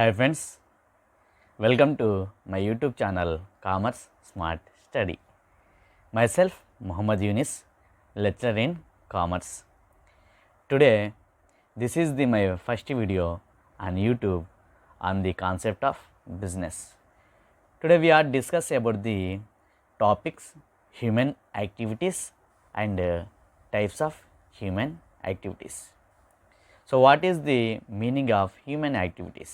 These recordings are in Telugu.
Hi friends, welcome to my YouTube channel Commerce Smart Study. Myself Muhammad Yunis, lecturer in Commerce. Today, this is my first video on YouTube on the concept of business. Today we are discussing about the topics human activities and types of human activities. So what is the meaning of human activities?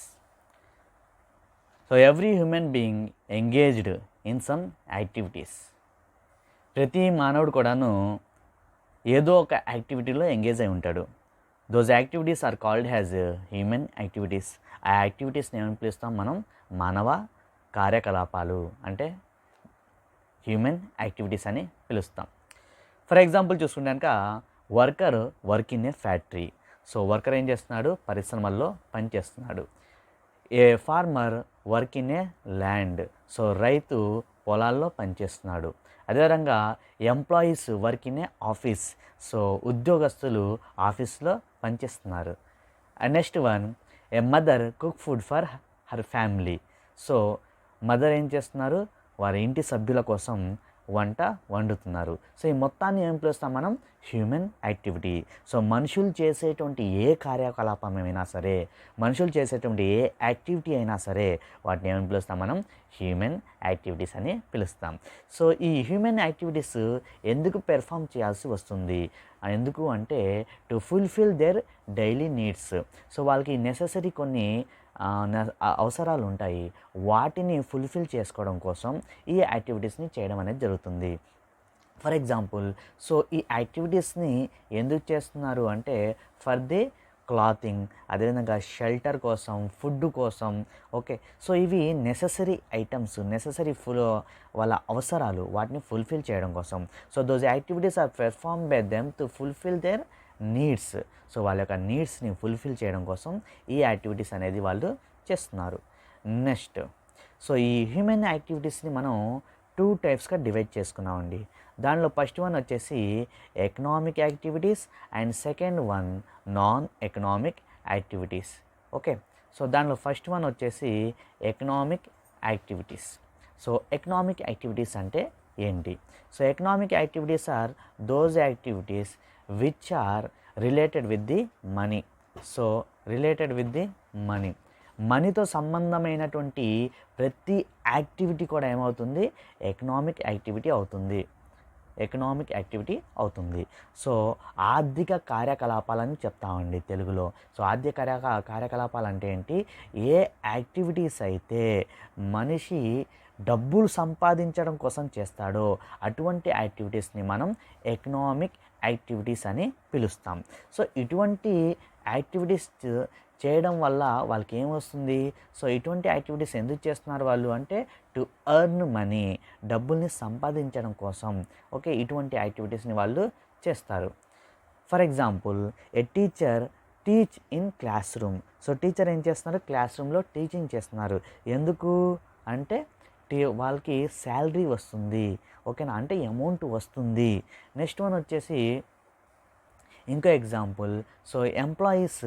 So every human being engaged in some activities. ప్రతి మానవుడు కూడాను ఏదో ఒక యాక్టివిటీలో ఎంగేజ్ అయి ఉంటాడు. Those activities are called has human activities. ఆ యాక్టివిటీస్ని ఏమని పిలుస్తాం మనం? మానవ కార్యకలాపాలు అంటే హ్యూమన్ యాక్టివిటీస్ అని పిలుస్తాం. ఫర్ ఎగ్జాంపుల్ చూసుకుంటే కనుక worker work in a factory. So worker ఏం చేస్తున్నాడు? పరిశ్రమల్లో పనిచేస్తున్నాడు. A farmer work in a land. So రైతు పొలాల్లో పనిచేస్తున్నాడు. అదేవిధంగా employees work in a office. So ఉద్యోగస్తులు ఆఫీస్లో పనిచేస్తున్నారు. Next one, a mother cook food for her family. So mother ఏం చేస్తున్నారు? వారి ఇంటి సభ్యుల కోసం వంట వండుతున్నారు. సో ఈ మొత్తాన్ని ఏం పిలుస్తాం మనం? Human activity. సో మనుషులు చేసేటువంటి ఏ కార్యకలాపం అయినా సరే, మనుషులు చేసేటువంటి ఏ యాక్టివిటీ అయినా సరే వాటిని ఏమని పిలుస్తాం మనం? హ్యూమన్ యాక్టివిటీస్ అని పిలుస్తాం. సో ఈ హ్యూమన్ యాక్టివిటీస్ ఎందుకు పెర్ఫామ్ చేయాల్సి వస్తుంది? ఎందుకు అంటే to fulfil their daily needs. So వాళ్ళకి నెససరీ కొన్ని అవసరాలు ఉంటాయి. వాటిని ఫుల్ఫిల్ చేసుకోవడం కోసం ఈ యాక్టివిటీస్ని చేయడం అనేది జరుగుతుంది. ఫర్ ఎగ్జాంపుల్, సో ఈ యాక్టివిటీస్ని ఎందుకు చేస్తున్నారు అంటే ఫర్ ది క్లాతింగ్, అదేవిధంగా షెల్టర్ కోసం, ఫుడ్ కోసం. ఓకే, సో ఇవి నెససరీ ఐటమ్స్, నెససరీ వాళ్ళ అవసరాలు, వాటిని ఫుల్ఫిల్ చేయడం కోసం. So those activities are perform by them to fulfil their needs. So వాళ్ళ యొక్క నీడ్స్ని ఫుల్ఫిల్ చేయడం కోసం ఈ యాక్టివిటీస్ అనేది వాళ్ళు చేస్తున్నారు. నెక్స్ట్, సో ఈ హ్యూమన్ యాక్టివిటీస్ని మనం 2 టైప్స్గా డివైడ్ చేసుకున్నామండి. దానిలో ఫస్ట్ వన్ వచ్చేసి economic activities and second one non economic activities. Okay, so దానిలో ఫస్ట్ వన్ వచ్చేసి economic activities. So economic activities అంటే ఏంటి? So economic activities are those activities which are related with the money. So related with the money, మనీతో సంబంధమైనటువంటి ప్రతి యాక్టివిటీ కూడా ఏమవుతుంది? ఎకనామిక్ యాక్టివిటీ అవుతుంది. ఎకనామిక్ యాక్టివిటీ అవుతుంది. సో ఆర్థిక కార్యకలాపాలని చెప్తామండి తెలుగులో. సో ఆర్థిక కార్యకలాపాలు అంటే ఏంటి? ఏ యాక్టివిటీస్ అయితే మనిషి డబ్బులు సంపాదించడం కోసం చేస్తాడో అటువంటి యాక్టివిటీస్ని మనం ఎకనామిక్ యాక్టివిటీస్ అని పిలుస్తాం. సో ఇటువంటి యాక్టివిటీస్ చేయడం వల్ల వాళ్ళకి ఏమొస్తుంది? సో ఇటువంటి యాక్టివిటీస్ ఎందుకు చేస్తున్నారు వాళ్ళు అంటే టు ఎర్న్ మనీ, డబ్బుల్ని సంపాదించడం కోసం. ఓకే, ఇటువంటి యాక్టివిటీస్ని వాళ్ళు చేస్తారు. For example, A teacher teach in class room. So teacher ఏం చేస్తున్నారు? క్లాస్ రూమ్లో టీచింగ్ చేస్తున్నారు. ఎందుకు అంటే వాళ్ళకి శాలరీ వస్తుంది. ఓకేనా, అంటే అమౌంట్ వస్తుంది. నెక్స్ట్ వన్ వచ్చేసి ఇంకో example, so employees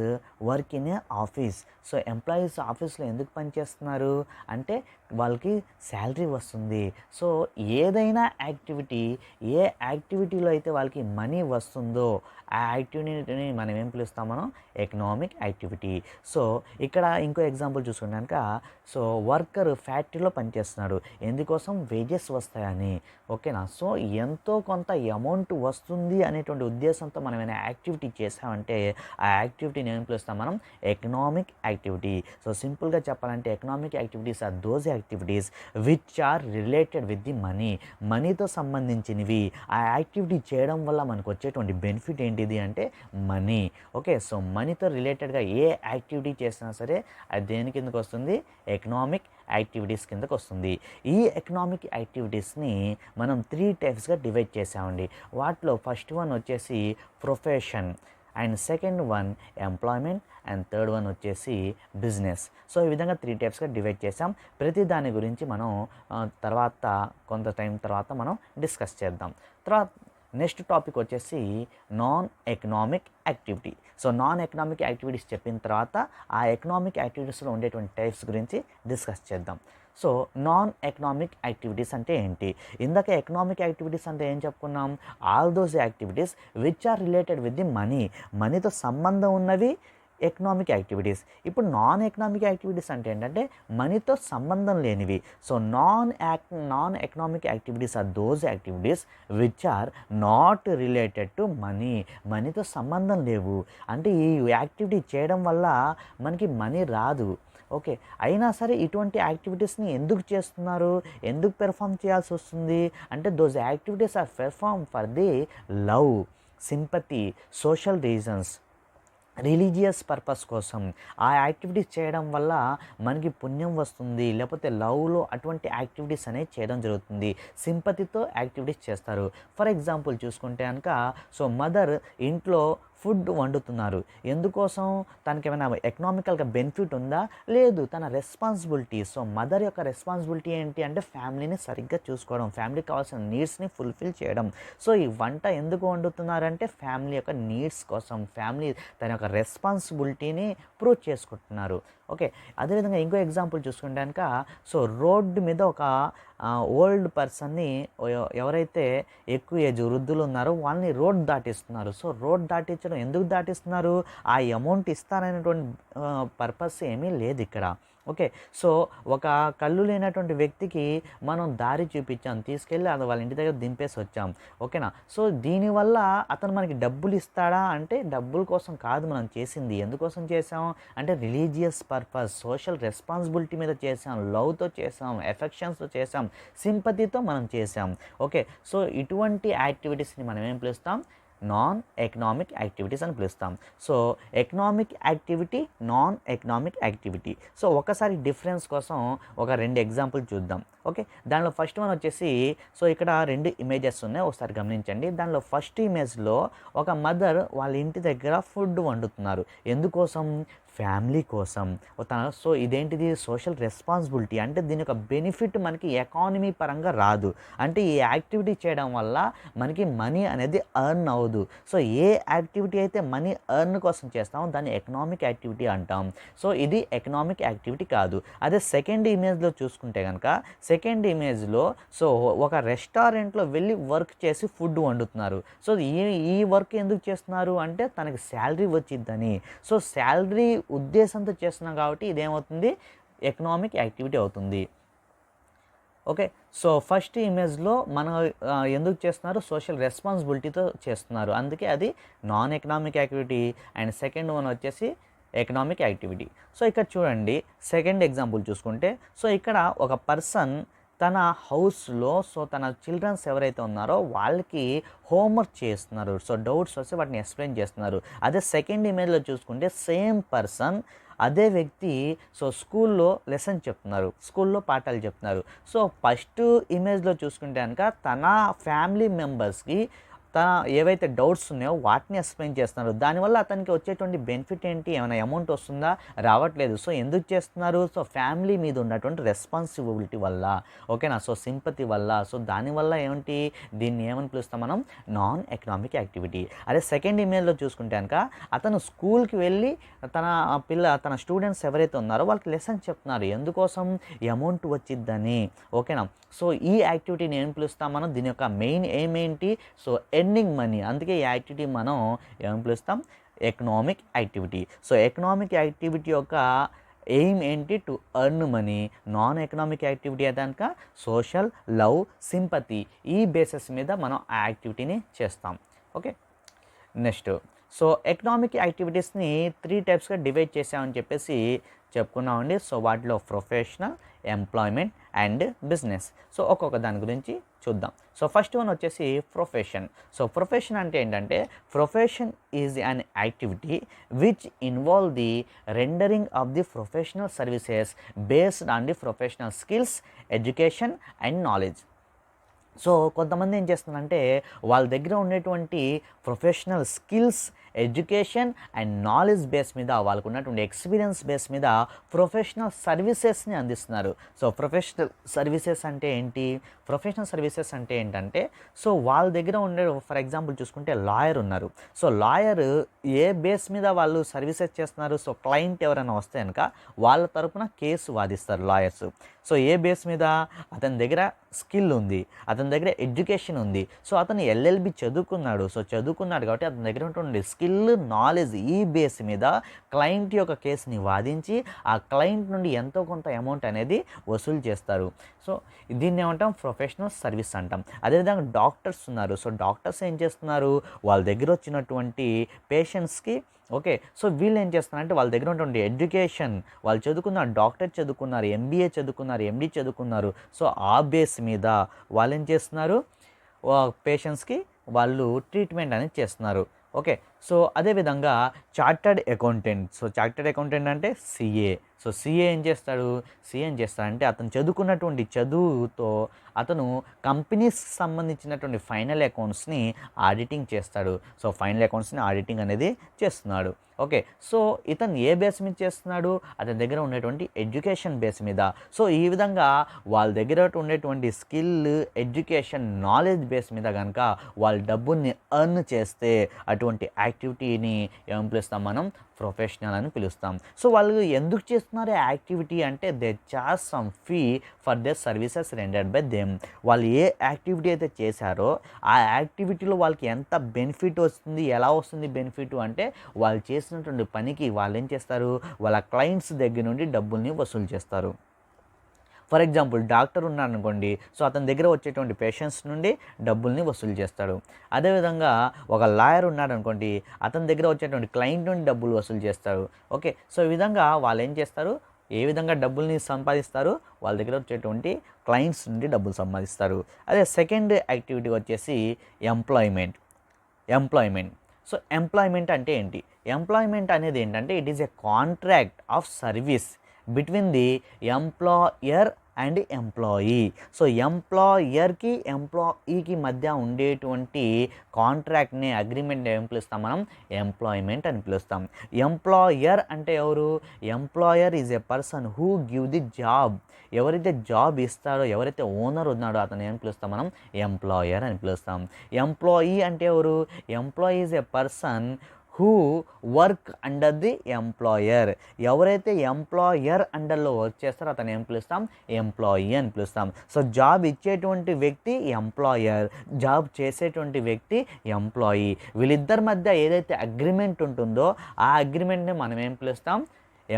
work in a office. So employees ఆఫీస్లో ఎందుకు పనిచేస్తున్నారు అంటే వాళ్ళకి శాలరీ వస్తుంది. సో ఏదైనా యాక్టివిటీ, ఏ యాక్టివిటీలో అయితే వాళ్ళకి మనీ వస్తుందో ఆ యాక్టివిటీని మనం ఏం పిలుస్తాం? మనం ఎకనామిక్ యాక్టివిటీ. సో ఇక్కడ ఇంకో ఎగ్జాంపుల్ చూసుకున్నాక, సో వర్కర్ ఫ్యాక్టరీలో పనిచేస్తున్నాడు. ఎందుకోసం? వేజెస్ వస్తాయని. ఓకేనా, సో ఎంతో కొంత అమౌంట్ వస్తుంది అనేటువంటి ఉద్దేశంతో మనం ఏమైనా యాక్టివిటీ చేసామంటే ఆ యాక్టివిటీని ఏం పిలుస్తాం మనం? Economic activity. సో సింపుల్గా చెప్పాలంటే economic activities are those activities which are related with the money. మనీతో సంబంధించినవి. ఆ యాక్టివిటీ చేయడం వల్ల మనకు వచ్చేటువంటి బెనిఫిట్ ఏంటిది అంటే మనీ. ఓకే, సో మనీతో రిలేటెడ్గా ఏ యాక్టివిటీ చేసినా సరే అది దేని కిందకు వస్తుంది? ఎకనామిక్ యాక్టివిటీస్ కిందకు వస్తుంది. ఈ ఎకనామిక్ యాక్టివిటీస్ని మనం 3 టైప్స్గా డివైడ్ చేసామండి. వాటిలో ఫస్ట్ వన్ వచ్చేసి profession, and second one employment, and third one వచ్చేసి బిజినెస్. సో ఈ విధంగా 3 టైప్స్గా డివైడ్ చేసాం. ప్రతి దాని గురించి మనం తర్వాత కొంత టైం తర్వాత మనం డిస్కస్ చేద్దాం. తర్వాత నెక్స్ట్ టాపిక్ వచ్చేసి non economic activity. So non economic activities చెప్పిన తర్వాత ఆ ఎకనామిక్ యాక్టివిటీస్లో ఉండేటువంటి టైప్స్ గురించి డిస్కస్ చేద్దాం. సో నాన్ ఎకనామిక్ యాక్టివిటీస్ అంటే ఏంటి? ఇందాక ఎకనామిక్ యాక్టివిటీస్ అంటే ఏం చెప్పుకున్నాం? All those activities which are related with the money, మనీతో సంబంధం ఉన్నవి ఎకనామిక్ యాక్టివిటీస్. ఇప్పుడు నాన్ ఎకనామిక్ యాక్టివిటీస్ అంటే ఏంటంటే మనీతో సంబంధం లేనివి. So non economic activities are those activities which are not related to money, మనీతో సంబంధం లేవు. అంటే ఈ యాక్టివిటీ చేయడం వల్ల మనకి మనీ రాదు. ఓకే, అయినా సరే ఇటువంటి యాక్టివిటీస్ని ఎందుకు చేస్తున్నారు, ఎందుకు పెర్ఫామ్ చేయాల్సి వస్తుంది అంటే those activities are perform for the love, sympathy, social reasons, religious purpose కోసం. ఆ యాక్టివిటీస్ చేయడం వల్ల మనకి పుణ్యం వస్తుంది, లేకపోతే లవ్లో అటువంటి యాక్టివిటీస్ అనేవి చేయడం జరుగుతుంది. సింపతితో యాక్టివిటీస్ చేస్తారు. ఫర్ ఎగ్జాంపుల్ చూసుకుంటే కనుక సో మదర్ ఇంట్లో ఫుడ్ వండుతున్నారు. ఎందుకోసం? తనకి ఏమైనా ఎకనామికల్గా బెనిఫిట్ ఉందా? లేదు, తన రెస్పాన్సిబిలిటీ. సో మదర్ యొక్క రెస్పాన్సిబిలిటీ ఏంటి అంటే ఫ్యామిలీని సరిగ్గా చూసుకోవడం, ఫ్యామిలీకి కావాల్సిన నీడ్స్ని ఫుల్ఫిల్ చేయడం. సో ఈ వంట ఎందుకు వండుతున్నారంటే ఫ్యామిలీ యొక్క నీడ్స్ కోసం, ఫ్యామిలీ తన యొక్క రెస్పాన్సిబిలిటీని ప్రూవ్ చేసుకుంటున్నారు. ఓకే, అదేవిధంగా ఇంకో ఎగ్జాంపుల్ చూసుకుంటే కనుక సో రోడ్డు మీద ఒక ఓల్డ్ పర్సన్ని, ఎవరైతే ఎక్కువ ఏజ్ వృద్ధులు ఉన్నారో వాళ్ళని రోడ్ దాటిస్తున్నారు. సో రోడ్ దాటించడం ఎందుకు దాటిస్తున్నారు? ఆ అమౌంట్ ఇస్తారనేటువంటి పర్పస్ ఏమీ లేదు ఇక్కడ. ఓకే, సో ఒక కళ్ళు లేనటువంటి వ్యక్తికి మనం దారి చూపించాం, తీసుకెళ్ళి అది వాళ్ళ ఇంటి దగ్గర దింపేసి వచ్చాం. ఓకేనా? సో దీనివల్ల అతను మనకి డబ్బులు ఇస్తాడా అంటే డబ్బుల కోసం కాదు మనం చేసింది. ఎందుకోసం చేసాం అంటే రిలీజియస్ పర్పస్, సోషల్ రెస్పాన్సిబిలిటీ మీద చేసాం, లవ్తో చేసాం, ఎఫెక్షన్స్తో చేసాం, సింపతితో మనం చేసాం. ఓకే, సో ఇటువంటి యాక్టివిటీస్ని మనం ఏం పిలుస్తాం? నాన్ ఎకనామిక్ యాక్టివిటీస్ అని పిలుస్తాం. So economic activity, non economic activity. So ఒకసారి డిఫరెన్స్ కోసం ఒక 2 ఎగ్జాంపుల్ చూద్దాం. ఓకే, దానిలో ఫస్ట్ వన్ వచ్చేసి సో ఇక్కడ 2 ఇమేజెస్ ఉన్నాయి, ఒకసారి గమనించండి. దానిలో ఫస్ట్ ఇమేజ్లో ఒక మదర్ వాళ్ళ ఇంటి దగ్గర ఫుడ్ వండుతున్నారు. ఎందుకోసం? ఫ్యామిలీ కోసం. సో ఇదేంటిది? Social responsibility. అంటే దీని యొక్క బెనిఫిట్ మనకి ఎకానమీ పరంగా రాదు. అంటే ఈ యాక్టివిటీ చేయడం వల్ల మనకి మనీ అనేది ఎర్న్ అవ్వదు. సో ఏ యాక్టివిటీ అయితే మనీ ఎర్న్ కోసం చేస్తామో దాన్ని ఎకనామిక్ యాక్టివిటీ అంటాం. సో ఇది ఎకనామిక్ యాక్టివిటీ కాదు. అదే సెకండ్ ఇమేజ్లో చూసుకుంటే కనుక సెకండ్ ఇమేజ్లో సో ఒక రెస్టారెంట్లో వెళ్ళి వర్క్ చేసి ఫుడ్ వండుతున్నారు. సో ఈ వర్క్ ఎందుకు చేస్తున్నారు అంటే తనకి శాలరీ వచ్చిద్దని. సో శాలరీ ఉద్దేశంతో చేస్తున్నాం కాబట్టి ఇదేమవుతుంది? ఎకనామిక్ యాక్టివిటీ అవుతుంది. ఓకే, సో ఫస్ట్ ఇమేజ్లో మనం ఎందుకు చేస్తున్నారు? సోషల్ రెస్పాన్సిబిలిటీతో చేస్తున్నారు, అందుకే అది non economic activity. And second one వచ్చేసి ఎకనామిక్ యాక్టివిటీ. సో ఇక్కడ చూడండి, సెకండ్ ఎగ్జాంపుల్ చూసుకుంటే సో ఇక్కడ ఒక పర్సన్ తన హౌస్లో సో తన చిల్డ్రన్స్ ఎవరైతే ఉన్నారో వాళ్ళకి హోంవర్క్ చేస్తున్నారు. సో డౌట్స్ వస్తే వాటిని ఎక్స్ప్లెయిన్ చేస్తున్నారు. అదే సెకండ్ ఇమేజ్లో చూసుకుంటే సేమ్ పర్సన్, అదే వ్యక్తి సో స్కూల్లో లెసన్ చెప్తున్నారు, స్కూల్లో పాఠాలు చెప్తున్నారు. సో ఫస్ట్ ఇమేజ్లో చూసుకుంటే కనుక తన ఫ్యామిలీ మెంబర్స్కి తన ఏవైతే డౌట్స్ ఉన్నాయో వాటిని ఎక్స్ప్లెయిన్ చేస్తున్నారు. దానివల్ల అతనికి వచ్చేటువంటి బెనిఫిట్ ఏంటి? ఏమైనా అమౌంట్ వస్తుందా? రావట్లేదు. సో ఎందుకు చేస్తున్నారు? సో ఫ్యామిలీ మీద ఉన్నటువంటి రెస్పాన్సిబిలిటీ వల్ల. ఓకేనా? సో సింపతి వల్ల. సో దానివల్ల ఏమిటి? దీన్ని ఏమని పిలుస్తాం మనం? Non economic activity. అదే సెకండ్ ఇమేజ్లో చూసుకుంటే కనుక అతను స్కూల్కి వెళ్ళి తన స్టూడెంట్స్ ఎవరైతే ఉన్నారో వాళ్ళకి లెసన్ చెప్తున్నారు. ఎందుకోసం? అమౌంట్ వచ్చిద్దని. ఓకేనా? సో ఈ యాక్టివిటీని ఏం పిలుస్తాం మనం? దీని యొక్క మెయిన్ ఎయిమ్ ఏంటి? So earning money. అందుకే ఈ యాక్టివిటీ మనం ఏం పిలుస్తాం? Economic activity. So economic activity యొక్క ఎయిమ్ ఏంటి? To earn money. Non economic activity అయితే కనుక సోషల్, లవ్, సింపతి ఈ బేసిస్ మీద మనం ఆ యాక్టివిటీని చేస్తాం. ఓకే, నెక్స్ట్ సో ఎకనామిక్ యాక్టివిటీస్ని 3 టైప్స్గా డివైడ్ చేసామని చెప్పేసి చెప్పుకున్నామండి. సో వాటిలో professional, employment and business. So ఒక్కొక్క దాని గురించి చూద్దాం. సో ఫస్ట్ వన్ వచ్చేసి ప్రొఫెషన్. సో ప్రొఫెషన్ అంటే ఏంటంటే profession is an activity which involve the rendering of the professional services based on the professional skills, education and knowledge. So కొంతమంది ఏం చేస్తున్నారంటే వాళ్ళ దగ్గర ఉండేటువంటి professional skills, education and knowledge base మీద, వాళ్ళకు ఉన్నటువంటి ఎక్స్పీరియన్స్ బేస్ మీద ప్రొఫెషనల్ సర్వీసెస్ని అందిస్తున్నారు. సో ప్రొఫెషనల్ సర్వీసెస్ అంటే ఏంటి? ప్రొఫెషనల్ సర్వీసెస్ అంటే ఏంటంటే, సో వాళ్ళ దగ్గర ఉండే, ఫర్ ఎగ్జాంపుల్ చూసుకుంటే లాయర్ ఉన్నారు. సో లాయర్ ఏ బేస్ మీద వాళ్ళు సర్వీసెస్ చేస్తున్నారు? సో క్లయింట్ ఎవరైనా వస్తే కనుక వాళ్ళ తరపున కేసు వాదిస్తారు లాయర్స్. సో ఏ బేస్ మీద? అతని దగ్గర స్కిల్ ఉంది, అతని దగ్గర ఎడ్యుకేషన్ ఉంది. సో అతను ఎల్ఎల్బి చదువుకున్నాడు. సో చదువుకున్నాడు కాబట్టి అతని దగ్గర ఉన్నటువంటి స్కిల్, నాలెడ్జ్, ఈ బేస్ మీద క్లయింట్ యొక్క కేసుని వాదించి ఆ క్లయింట్ నుండి ఎంతో కొంత అమౌంట్ అనేది వసూలు చేస్తారు. సో దీన్ని ఏమంటాం? ప్రొఫెషనల్ సర్వీస్ అంటాం. అదేవిధంగా డాక్టర్స్ ఉన్నారు. సో డాక్టర్స్ ఏం చేస్తున్నారు? వాళ్ళ దగ్గర వచ్చినటువంటి పేషెంట్స్కి, ఓకే, సో వీళ్ళు ఏం చేస్తున్నారంటే వాళ్ళ దగ్గర ఉన్నటువంటి ఎడ్యుకేషన్, వాళ్ళు చదువుకున్నారు, డాక్టర్ చదువుకున్నారు, ఎంబీఏ చదువుకున్నారు, ఎండి చదువుకున్నారు. సో ఆ బేస్ మీద వాళ్ళు ఏం చేస్తున్నారు? పేషెంట్స్కి వాళ్ళు ట్రీట్మెంట్ అనేది చేస్తున్నారు. ఓకే, సో అదేవిధంగా chartered accountant. So chartered accountant అంటే సిఏ. సో సిఏ ఏం చేస్తాడు? సిఏ ఏం చేస్తాడంటే అతను చదువుకున్నటువంటి చదువుతో అతను కంపెనీస్కి సంబంధించినటువంటి ఫైనల్ అకౌంట్స్ని ఆడిటింగ్ చేస్తాడు. సో ఫైనల్ అకౌంట్స్ని ఆడిటింగ్ అనేది చేస్తున్నాడు. ఓకే, సో ఇతను ఏ బేస్ మీద చేస్తున్నాడు? అతని దగ్గర ఉండేటువంటి ఎడ్యుకేషన్ బేస్ మీద. సో ఈ విధంగా వాళ్ళ దగ్గర ఉండేటువంటి స్కిల్, ఎడ్యుకేషన్, నాలెడ్జ్ బేస్ మీద కనుక వాళ్ళు డబ్బుని ఎర్న్ చేస్తే అటువంటి యాక్టివిటీని ఏం పిలుస్తాం మనం? ప్రొఫెషనల్ అని పిలుస్తాం. సో వాళ్ళు ఎందుకు చేస్తున్నారు యాక్టివిటీ అంటే they charge some fee for their services rendered by them. వాళ్ళు ఏ యాక్టివిటీ అయితే చేశారో ఆ యాక్టివిటీలో వాళ్ళకి ఎంత బెనిఫిట్ వస్తుంది, ఎలా వస్తుంది బెనిఫిట్ అంటే వాళ్ళు చేసినటువంటి పనికి వాళ్ళు ఏం చేస్తారు? వాళ్ళ క్లయింట్స్ దగ్గర నుండి డబ్బుల్ని వసూలు చేస్తారు. ఫర్ ఎగ్జాంపుల్ డాక్టర్ ఉన్నాడు అనుకోండి, సో అతని దగ్గర వచ్చేటువంటి పేషెంట్స్ నుండి డబ్బుల్ని వసూలు చేస్తాడు. అదేవిధంగా ఒక లాయర్ ఉన్నాడు అనుకోండి, అతని దగ్గర వచ్చేటువంటి క్లయింట్ నుండి డబ్బులు వసూలు చేస్తాడు. ఓకే, సో ఈ విధంగా వాళ్ళు ఏం చేస్తారు? ఏ విధంగా డబ్బుల్ని సంపాదిస్తారు? వాళ్ళ దగ్గర వచ్చేటువంటి క్లయింట్స్ నుండి డబ్బులు సంపాదిస్తారు. అదే సెకండ్ యాక్టివిటీ వచ్చేసి ఎంప్లాయ్మెంట్. సో ఎంప్లాయ్మెంట్ అంటే ఏంటి? ఎంప్లాయ్మెంట్ అనేది ఏంటంటే it is a contract of service between the employer and employee. So ఎంప్లాయర్కి ఎంప్లాయీకి మధ్య ఉండేటువంటి కాంట్రాక్ట్ని, అగ్రిమెంట్ని ఏం పిలుస్తాం మనం? ఎంప్లాయ్మెంట్ అని పిలుస్తాం. ఎంప్లాయర్ అంటే ఎవరు? Employer is a person who give the job. ఎవరైతే జాబ్ ఇస్తాడో, ఎవరైతే ఓనర్ ఉన్నాడో అతను ఏం పిలుస్తాం మనం? ఎంప్లాయర్ అని పిలుస్తాం. ఎంప్లాయీ అంటే ఎవరు? Employee is a person who work under the employer. ఎవరైతే ఎంప్లాయర్ అండర్లో వర్క్ చేస్తారో అతను ఏం పిలుస్తాం? ఎంప్లాయీ అని పిలుస్తాం. సో జాబ్ ఇచ్చేటువంటి వ్యక్తి ఎంప్లాయర్, జాబ్ చేసేటువంటి వ్యక్తి ఎంప్లాయీ. వీళ్ళిద్దరి మధ్య ఏదైతే అగ్రిమెంట్ ఉంటుందో ఆ అగ్రిమెంట్ని మనం ఏం పిలుస్తాం?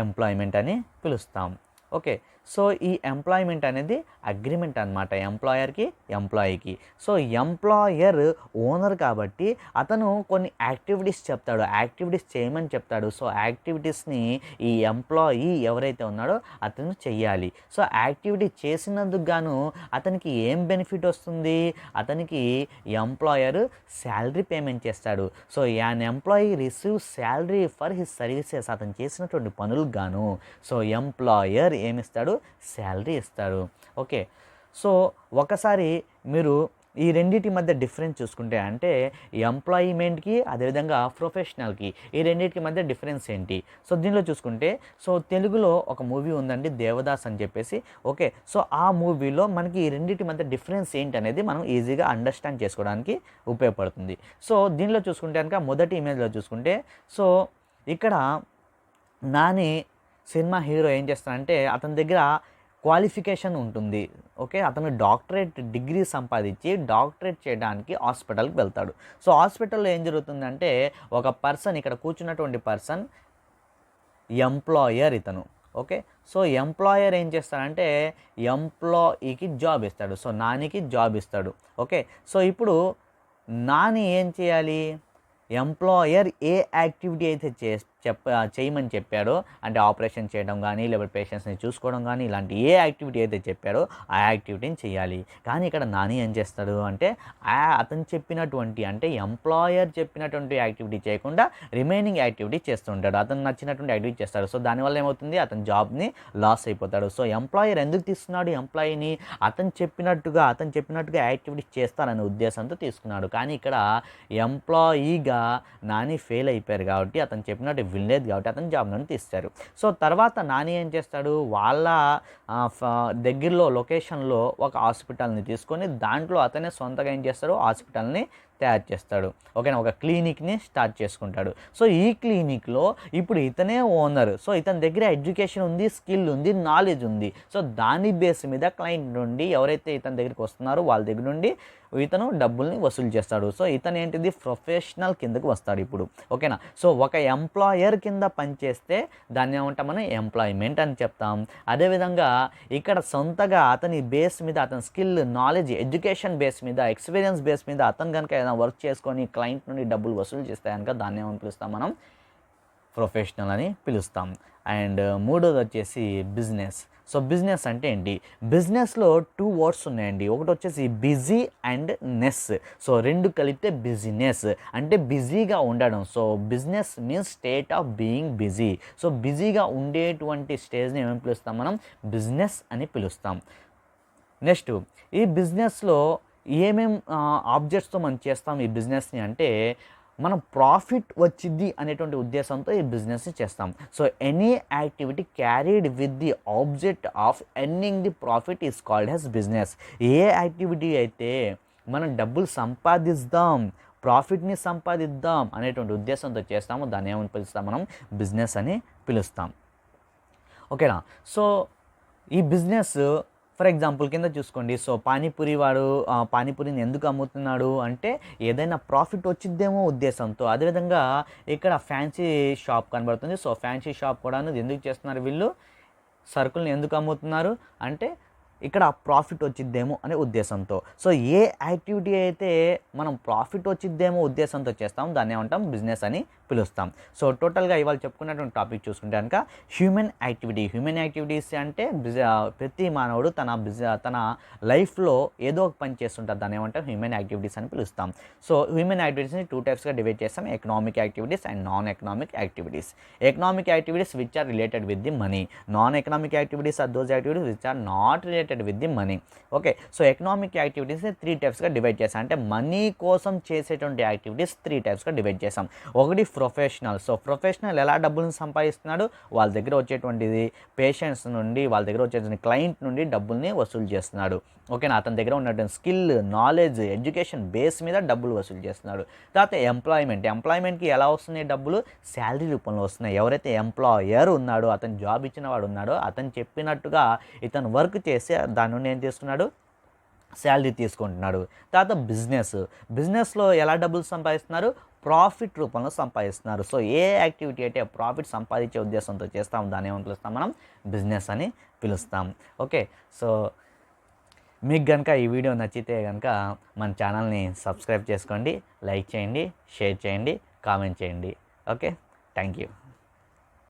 ఎంప్లాయ్మెంట్ అని పిలుస్తాం. ఓకే, సో ఈ ఎంప్లాయ్మెంట్ అనేది అగ్రిమెంట్ అనమాట ఎంప్లాయర్కి ఎంప్లాయీకి. సో ఎంప్లాయర్ ఓనర్ కాబట్టి అతను కొన్ని యాక్టివిటీస్ చెప్తాడు, యాక్టివిటీస్ చేయమని చెప్తాడు. సో యాక్టివిటీస్ని ఈ ఎంప్లాయీ ఎవరైతే ఉన్నాడో అతను చెయ్యాలి. సో యాక్టివిటీ చేసినందుకు గాను అతనికి ఏం బెనిఫిట్ వస్తుంది? అతనికి ఎంప్లాయర్ శాలరీ పేమెంట్ చేస్తాడు. So an employee receive salary for his services. అతను చేసినటువంటి పనులకు గాను సో ఎంప్లాయర్ ఏమిస్తాడు? శాలరీ ఇస్తాడు. ఓకే, సో ఒకసారి మీరు ఈ రెండింటి మధ్య డిఫరెన్స్ చూసుకుంటే, అంటే ఎంప్లాయ్మెంట్కి అదేవిధంగా ప్రొఫెషనల్కి ఈ రెండింటికి మధ్య డిఫరెన్స్ ఏంటి? సో దీనిలో చూసుకుంటే, సో తెలుగులో ఒక మూవీ ఉందండి దేవదాస్ అని చెప్పేసి. ఓకే, సో ఆ మూవీలో మనకి ఈ రెండింటి మధ్య డిఫరెన్స్ ఏంటి అనేది మనం ఈజీగా అండర్స్టాండ్ చేసుకోవడానికి ఉపయోగపడుతుంది. సో దీనిలో చూసుకుంటే కనుక మొదటి ఇమేజ్లో చూసుకుంటే, సో ఇక్కడ నాని సినిమా హీరో ఏం చేస్తాడంటే అతని దగ్గర క్వాలిఫికేషన్ ఉంటుంది. ఓకే, అతను డాక్టరేట్ డిగ్రీ సంపాదించి డాక్టరేట్ చేయడానికి హాస్పిటల్కి వెళ్తాడు. సో హాస్పిటల్లో ఏం జరుగుతుందంటే ఒక పర్సన్, ఇక్కడ కూర్చున్నటువంటి పర్సన్ ఎంప్లాయర్ ఇతను. ఓకే, సో ఎంప్లాయర్ ఏం చేస్తాడంటే ఎంప్లాయీకి జాబ్ ఇస్తాడు. సో నానికి జాబ్ ఇస్తాడు. ఓకే, సో ఇప్పుడు నాని ఏం చేయాలి? ఎంప్లాయర్ ఏ యాక్టివిటీ అయితే చేయమని చెప్పాడో, అంటే ఆపరేషన్ చేయడం కానీ లేకపోతే పేషెంట్స్ని చూసుకోవడం కానీ ఇలాంటి ఏ యాక్టివిటీ అయితే చెప్పారో ఆ యాక్టివిటీని చేయాలి. కానీ ఇక్కడ నాని ఏం చేస్తాడు అంటే అతను చెప్పినటువంటి అంటే ఎంప్లాయర్ చెప్పినటువంటి యాక్టివిటీ చేయకుండా రిమైనింగ్ యాక్టివిటీ చేస్తుంటాడు. అతను నచ్చినటువంటి యాక్టివిటీ చేస్తాడు. సో దానివల్ల ఏమవుతుంది, అతని జాబ్ని లాస్ అయిపోతాడు. సో ఎంప్లాయర్ ఎందుకు తీసుకున్నాడు ఎంప్లాయీని, అతను చెప్పినట్టుగా యాక్టివిటీ చేస్తారనే ఉద్దేశంతో తీసుకున్నాడు. కానీ ఇక్కడ ఎంప్లాయీగా నాని ఫెయిల్ అయిపోయారు కాబట్టి, అతను చెప్పినట్టు వినలేదు కాబట్టి అతను జాబ్ నుండి తీస్తారు. సో తర్వాత నాని ఏం చేస్తాడు, వాళ్ళ దగ్గరలో లొకేషన్లో ఒక హాస్పిటల్ని తీసుకొని దాంట్లో అతనే సొంతగా ఏం చేస్తాడు, హాస్పిటల్ని తయారు చేస్తాడు. ఓకేనా, ఒక క్లినిక్ని స్టార్ట్ చేసుకుంటాడు. సో ఈ క్లినిక్లో ఇప్పుడు ఇతనే ఓనర్. సో ఇతని దగ్గర ఎడ్యుకేషన్ ఉంది, స్కిల్ ఉంది, నాలెడ్జ్ ఉంది. సో దాని బేస్ మీద క్లయింట్ నుండి ఎవరైతే ఇతని దగ్గరికి వస్తున్నారో వాళ్ళ దగ్గర నుండి ఇతను డబ్బుల్ని వసూలు చేస్తాడు. సో ఇతను ఏంటిది, ప్రొఫెషనల్ కిందకు వస్తాడు ఇప్పుడు. ఓకేనా, సో ఒక ఎంప్లాయర్ కింద పనిచేస్తే దాన్ని ఏమంటాం మనం, ఎంప్లాయ్మెంట్ అని చెప్తాం. అదేవిధంగా ఇక్కడ సొంతగా అతని బేస్ మీద, అతని స్కిల్, నాలెడ్జ్, ఎడ్యుకేషన్ బేస్ మీద, ఎక్స్పీరియన్స్ బేస్ మీద అతను కనుక ఏదైనా వర్క్ చేసుకొని క్లయింట్ నుండి డబ్బులు వసూలు చేస్తే కనుక దాన్ని ఏమని పిలుస్తాం మనం, ప్రొఫెషనల్ అని పిలుస్తాం. అండ్ మూడోది వచ్చేసి బిజినెస్. సో బిజినెస్ అంటే ఏంటి, బిజినెస్లో 2 వర్డ్స్ ఉన్నాయండి. ఒకటి వచ్చేసి బిజీ అండ్ నెస్. సో రెండు కలిపితే బిజినెస్ అంటే బిజీగా ఉండడం. So business means state of being busy. So బిజీగా ఉండేటువంటి స్టేజ్ని ఏమని పిలుస్తాం మనం, బిజినెస్ అని పిలుస్తాం. నెక్స్ట్, ఈ బిజినెస్లో ఏమేం ఆబ్జెక్ట్స్తో మనం చేస్తాం ఈ బిజినెస్ని అంటే, మనం ప్రాఫిట్ వచ్చింది అనేటువంటి ఉద్దేశంతో ఈ బిజినెస్ని చేస్తాం. So any activity carried with the object of earning the profit is called as business. A activity అయితే మనం డబ్బులు సంపాదిద్దాం, ప్రాఫిట్ని సంపాదిద్దాం అనేటువంటి ఉద్దేశంతో చేస్తామో దాన్ని ఏమని పిలుస్తాం మనం, బిజినెస్ అని పిలుస్తాం. ఓకేనా, సో ఈ బిజినెస్ ఫర్ ఎగ్జాంపుల్ కింద చూసుకోండి. సో పానీపూరి వాడు పానీపూరిని ఎందుకు అమ్ముతున్నాడు అంటే ఏదైనా ప్రాఫిట్ వచ్చిద్దేమో ఉద్దేశంతో. అదేవిధంగా ఇక్కడ ఫ్యాన్సీ షాప్ కనబడుతుంది. సో ఫ్యాన్సీ షాప్ కూడా ఎందుకు చేస్తున్నారు వీళ్ళు, సరుకుల్ని ఎందుకు అమ్ముతున్నారు అంటే ఇక్కడ ప్రాఫిట్ వచ్చిద్దేమో అనే ఉద్దేశంతో. సో ఏ యాక్టివిటీ అయితే మనం ప్రాఫిట్ వచ్చిద్దేమో ఉద్దేశంతో చేస్తాం దాన్ని ఏమంటాం, బిజినెస్ అని పిలుస్తాం. సో టోటల్గా ఇవాళ చెప్పుకున్నటువంటి టాపిక్ చూసుకుంటే కనుక హ్యూమన్ యాక్టివిటీస్ అంటే ప్రతి మానవుడు తన లైఫ్లో ఏదో ఒక పని చేస్తుంటారు, దాన్ని ఏమంటాం హ్యూమన్ యాక్టివిటీస్ అని పిలుస్తాం. సో హ్యూమన్ యాక్టివిటీస్ని 2 టైప్స్గా డివైడ్ చేస్తాం, economic activities and non economic activities. Economic activities which are related with the money, non economic activities are those activities which are not related with the money. Okay, so economic యాక్టివిటీస్ని 3 టైప్స్గా డివైడ్ చేస్తాం. అంటే మనీ కోసం చేసేటువంటి యాక్టివిటీస్ 3 టైప్స్గా డివైడ్ చేస్తాం. ఒకటి ప్రొఫెషనల్. సో ప్రొఫెషనల్ ఎలా డబ్బులను సంపాదిస్తున్నాడు, వాళ్ళ దగ్గర వచ్చేటువంటిది పేషెంట్స్ నుండి, వాళ్ళ దగ్గర వచ్చేటువంటి క్లయింట్ నుండి డబ్బుల్ని వసూలు చేస్తున్నాడు. ఓకేనా, అతని దగ్గర ఉన్నటువంటి స్కిల్, నాలెడ్జ్, ఎడ్యుకేషన్ బేస్ మీద డబ్బులు వసూలు చేస్తున్నాడు. తర్వాత ఎంప్లాయ్మెంట్కి ఎలా వస్తున్నాయి డబ్బులు, శాలరీ రూపంలో వస్తున్నాయి. ఎవరైతే ఎంప్లాయర్ ఉన్నాడో, అతను జాబ్ ఇచ్చిన వాడు ఉన్నాడో, అతను చెప్పినట్టుగా ఇతను వర్క్ చేసి దాని నుండి ఏం చేస్తున్నాడు, శాలరీ తీసుకుంటున్నాడు. తర్వాత బిజినెస్లో ఎలా డబ్బులు సంపాదిస్తున్నారు, ప్రాఫిట్ రూపంలో సంపాదిస్తున్నారు. సో ఏ యాక్టివిటీ అయితే ప్రాఫిట్ సంపాదించే ఉద్దేశంతో చేస్తాం దాన్ని ఏమని పిలుస్తాం మనం, బిజినెస్ అని పిలుస్తాం. ఓకే, సో మీకు కనుక ఈ వీడియో నచ్చితే కనుక మన ఛానల్ని సబ్స్క్రైబ్ చేసుకోండి, లైక్ చేయండి, షేర్ చేయండి, కామెంట్ చేయండి. Okay, thank you.